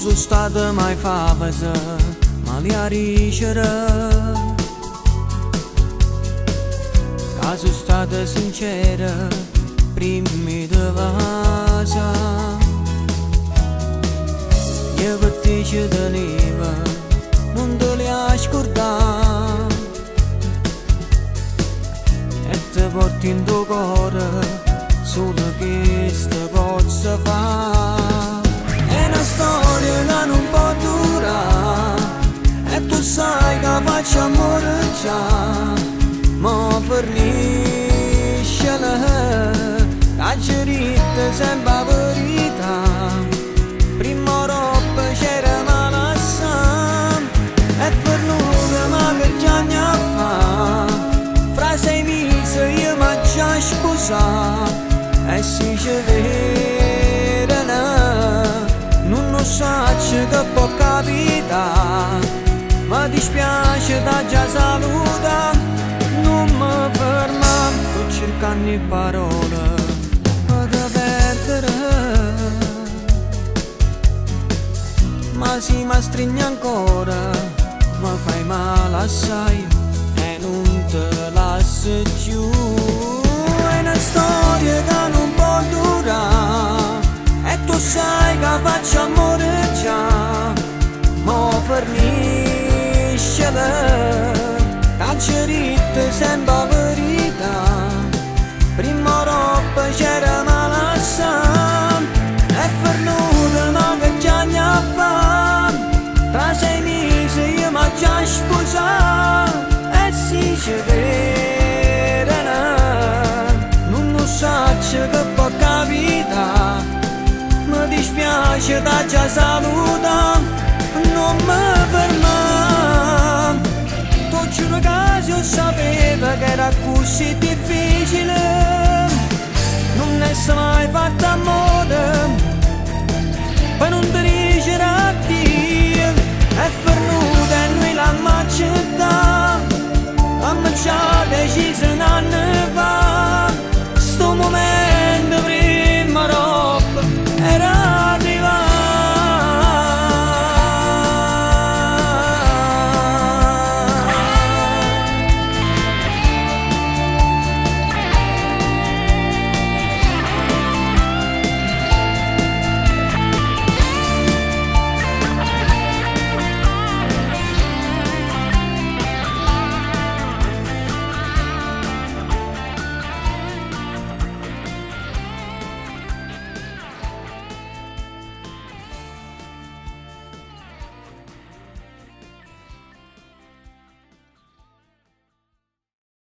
sono stata mai famosa, ma li a ricere. Che sono stata sincera, prima di vasa. Io per te ci tenevo, non te li a scordare. E ti porti in tuo cuore, solo questa cosa fa. È una storia che non può durare, e tu sai che faccio amore già, ma fornisce la cerita sempre la verità. Prima roba c'era malassam, e per noi ma che già ne fa. Fra 6 mesi io mi già sposato, e si ci vede non so che può capitare. Mi dispiace da già saluta, non mi ferma, sto cercando parole per perdere. Ma si mi stringe ancora, mi fai male assai e non te lascio giù. È una storia che non può durare, e tu sai che faccio amore già, ma fornisce la cerita sempre la verità. Prima roba c'era malassam, e per noi ma che già ne fa. Tra 6 mesi io mi già sposato, e si ci vede non so che può capitare. Mi dispiace da già saluta, non mi ferma. Tu giuro che io sapevo che era così difficile, non è mai fatto amore.